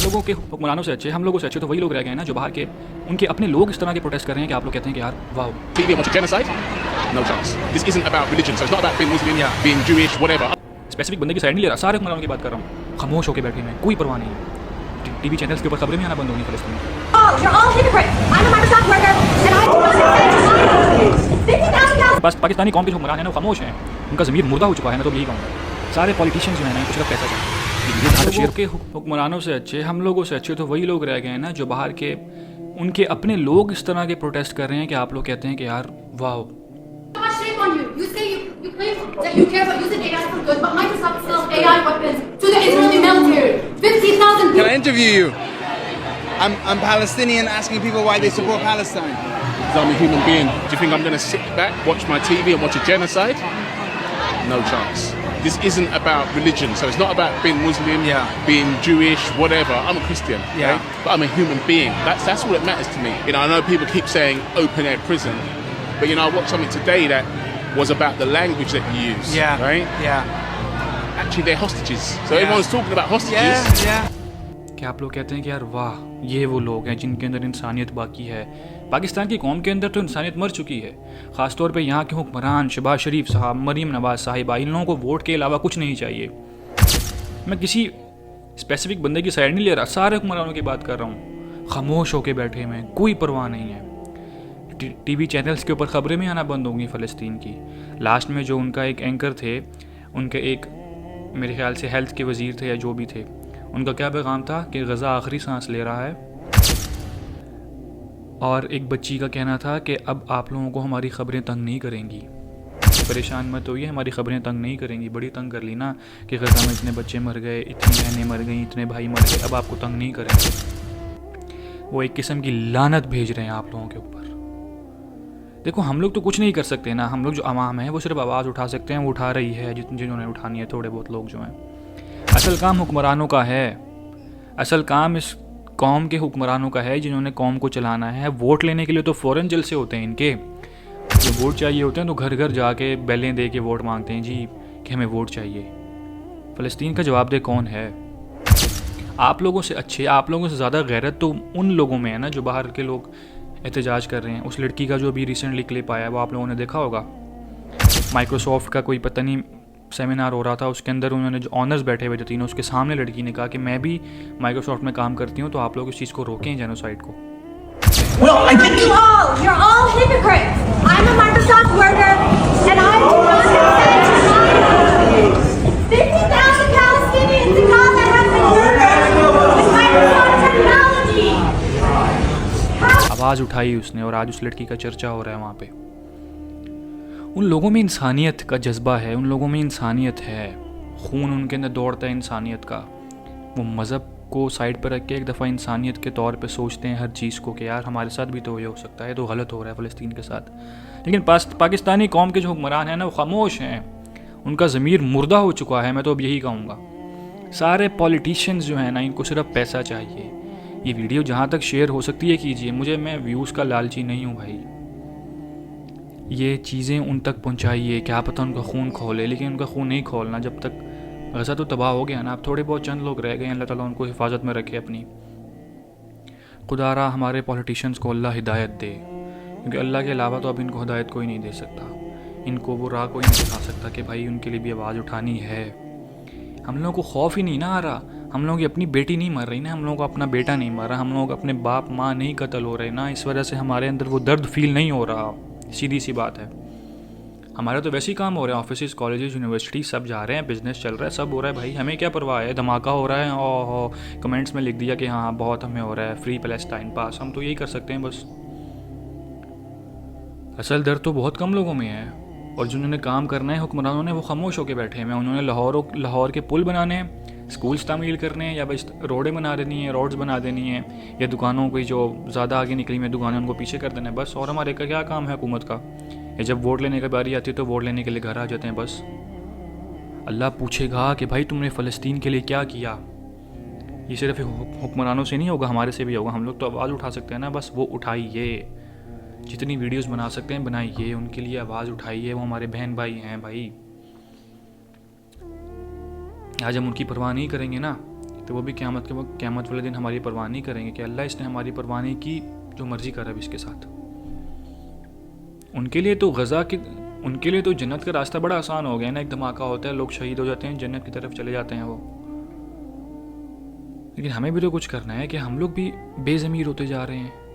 लोगों के हुक्मरानों से अच्छे, हम लोगों से अच्छे तो वही लोग रह गए हैं ना जो बाहर के उनके अपने लोग इस तरह के प्रोटेस्ट कर रहे हैं कि आप लोग कहते हैं कि यार वाह। TV and watch a genocide? No chance. This isn't about religion, so it's not about being Muslim, being Jewish, whatever. Specific बंदे की साइड नहीं ले रहा, सारे हुक्मरानों की बात कर रहा हूँ। खामोश होकर बैठे हैं, कोई परवाह नहीं है। टीवी चैनल्स के ऊपर खबरें भी आना बंद होंगी फ़लस्तीन में। You're all hypocrites. I'm a Microsoft worker and I do not say बस पाकिस्तानी कौम के जो हुक्मरान हैं ना वो खामोश हैं, उनका ज़मीर मुर्दा हो चुका है। मैं तो यही कहूँगा सारे पॉलिटिशियंस जो हैं ना इनको सिर्फ पैसा चाहिए। शेर के हुक्मरानों से अच्छे, हम लोगों से अच्छे तो वही लोग रह गए हैं ना जो बाहर के उनके अपने लोग इस तरह के प्रोटेस्ट कर रहे हैं कि आप लोग कहते हैं कि यार वाह। Shame on you. You say you claim that you care about using AI for good, but Microsoft sells AI weapons to the Israeli military. 50,000 Can I interview you? I'm Palestinian, asking people why they support Palestine. Because I'm a human being. Do you think I'm going to sit back, watch my TV and watch a genocide? No chance. This isn't about religion, so it's not about being Muslim, being Jewish, whatever. I'm a Christian, right? But I'm a human being. That's all that matters to me. You know, I know people keep saying open air prison, but you know, I watched something today that was about the language that you use, right? Actually, they're hostages. So everyone's talking about hostages. कि आप लोग कहते हैं कि यार वाह ये वो लोग हैं जिनके अंदर इंसानियत बाकी है। पाकिस्तान की कौम के अंदर तो इंसानियत मर चुकी है। ख़ासतौर पे यहाँ के हुक्मरान शहबाज शरीफ साहब, मरीम नवाज़ साहिबा, इन लोगों को वोट के अलावा कुछ नहीं चाहिए। मैं किसी स्पेसिफिक बंदे की साइड नहीं ले रहा, सारे हुक्मरानों की बात कर रहा हूँ। खामोश होकर बैठे हुए हैं, कोई परवाह नहीं है। टीवी चैनल्स के ऊपर खबरें भी आना बंद होंगी फ़लस्तीन की। लास्ट में जो उनका एक एंकर थे, उनके एक मेरे ख्याल से हेल्थ के वज़ीर थे या जो भी थे, उनका क्या पैगाम था कि गज़ा आखिरी सांस ले रहा है और एक बच्ची का कहना था कि अब आप लोगों को हमारी ख़बरें तंग नहीं करेंगी। परेशान मत होइए, हमारी ख़बरें तंग नहीं करेंगी। बड़ी तंग कर ली ना कि गज़ा में इतने बच्चे मर गए, इतनी बहनें मर गई, इतने भाई मर गए, अब आपको तंग नहीं करेंगे। वो एक किस्म की लानत भेज रहे हैं आप लोगों के ऊपर। देखो हम लोग तो कुछ नहीं कर सकते ना, हम लोग जो आवाम है वो सिर्फ आवाज़ उठा सकते हैं, वो उठा रही है जिन्होंने उठानी है, थोड़े बहुत लोग जो हैं। असल काम हुक्मरानों का है, असल काम इस कौम के हुक्मरानों का है जिन्होंने कौम को चलाना है। वोट लेने के लिए तो फ़ौरन जलसे होते हैं इनके, जब वोट चाहिए होते हैं तो घर घर जाके बैलें दे के वोट मांगते हैं जी कि हमें वोट चाहिए। फ़लस्तीन का जवाबदेह कौन है? आप लोगों से अच्छे, आप लोगों से ज़्यादा गैरत तो उन लोगों में है ना जो बाहर के लोग एहतजाज कर रहे हैं। उस लड़की का जो अभी रिसेंटली क्लिप आया वो आप लोगों ने देखा होगा। माइक्रोसॉफ्ट का कोई पता नहीं सेमिनार हो रहा था, उसके अंदर उन्होंने जो ऑनर्स बैठे हुए थे तीनों, उसके सामने लड़की ने कहा कि मैं भी माइक्रोसॉफ्ट में काम करती हूँ, तो आप लोग इस चीज़ को रोकें, जेनोसाइड को। You're all hypocrites. I'm a Microsoft worker and I do not say 50,000 Palestinians in Gaza have been murdered with Microsoft technology. आवाज़ उठाई उसने और आज उस लड़की का चर्चा हो रहा है वहाँ पे। उन लोगों में इंसानियत का जज्बा है, उन लोगों में इंसानियत है, खून उनके अंदर दौड़ता है इंसानियत का। वो मज़हब को साइड पर रख के एक दफ़ा इंसानियत के तौर पे सोचते हैं हर चीज़ को कि यार हमारे साथ भी तो ये हो सकता है, तो गलत हो रहा है फ़लस्तीन के साथ। लेकिन पाकिस्तानी कौम के जो हुक्मरान हैं ना वो खामोश हैं, उनका ज़मीर मुर्दा हो चुका है। मैं तो अब यही कहूँगा सारे पॉलिटिशियंस जो हैं ना इनको सिर्फ पैसा चाहिए। ये वीडियो जहाँ तक शेयर हो सकती है कीजिए, मैं व्यूज़ का लालची नहीं हूँ भाई। ये चीज़ें उन तक पहुँचाइए, क्या पता उनका खून खोले, लेकिन उनका खून नहीं खोलना जब तक। गज़ा तो तबाह हो गया ना, अब थोड़े बहुत चंद लोग रह गए, अल्लाह ताला उनको हिफाजत में रखे अपनी। खुदारा हमारे पॉलिटिशियंस को अल्लाह हिदायत दे, क्योंकि अल्लाह के अलावा तो अब इनको हिदायत कोई नहीं दे सकता, इनको वो राह कोई नहीं दिखा सकता कि भाई उनके लिए भी आवाज़ उठानी है। हम लोगों को खौफ ही नहीं ना आ रहा, हम लोगों की अपनी बेटी नहीं मर रही ना, हम लोगों को अपना बेटा नहीं मर रहा, हम लोग अपने बाप माँ नहीं कत्ल हो रहे ना, इस वजह से हमारे अंदर वो दर्द फील नहीं हो रहा। सीधी सी बात है, हमारा तो वैसे ही काम हो रहा है, ऑफिस कॉलेजेस यूनिवर्सिटी सब जा रहे हैं, बिजनेस चल रहा है, सब हो रहा है भाई, हमें क्या परवाह है। धमाका हो रहा है, ओहो कमेंट्स में लिख दिया कि हाँ बहुत हमें हो रहा है, फ्री पैलेस्टाइन पास, हम तो यही कर सकते हैं बस। असल दर्द तो बहुत कम लोगों में है, और जिन्होंने काम करना है हुक्मरानों ने वो खामोश होकर बैठे हैं। उन्होंने लाहौर के पुल बनाने हैं, स्कूल्स तामील करने हैं, या बस रोडें बना देनी है, रोड्स बना देनी है, या दुकानों की जो ज़्यादा आगे निकली हुई दुकानें उनको पीछे कर देना है बस। और हमारे का क्या काम है हुकूमत का? या जब वोट लेने की बारी आती है तो वोट लेने के लिए घर आ जाते हैं बस। अल्लाह पूछेगा कि भाई तुमने फ़लस्तीन के लिए क्या किया। ये सिर्फ हुक्मरानों से नहीं होगा, हमारे से भी होगा। हम लोग तो आवाज़ उठा सकते हैं ना, बस वो उठाइए। जितनी वीडियोस बना सकते हैं बनाइए, उनके लिए आवाज़ उठाइए, वो हमारे बहन भाई हैं भाई। आज हम उनकी परवाह नहीं करेंगे ना, तो वो भी क़यामत के वक्त, क़यामत वाले दिन हमारी परवाह नहीं करेंगे कि अल्लाह इसने हमारी परवाह नहीं की, जो मर्ज़ी कर अब इसके साथ। उनके लिए तो जन्नत का रास्ता बड़ा आसान हो गया ना, एक धमाका होता है, लोग शहीद हो जाते हैं, जन्नत की तरफ चले जाते हैं वो। लेकिन हमें भी तो कुछ करना है कि हम लोग भी बेज़मीर होते जा रहे हैं।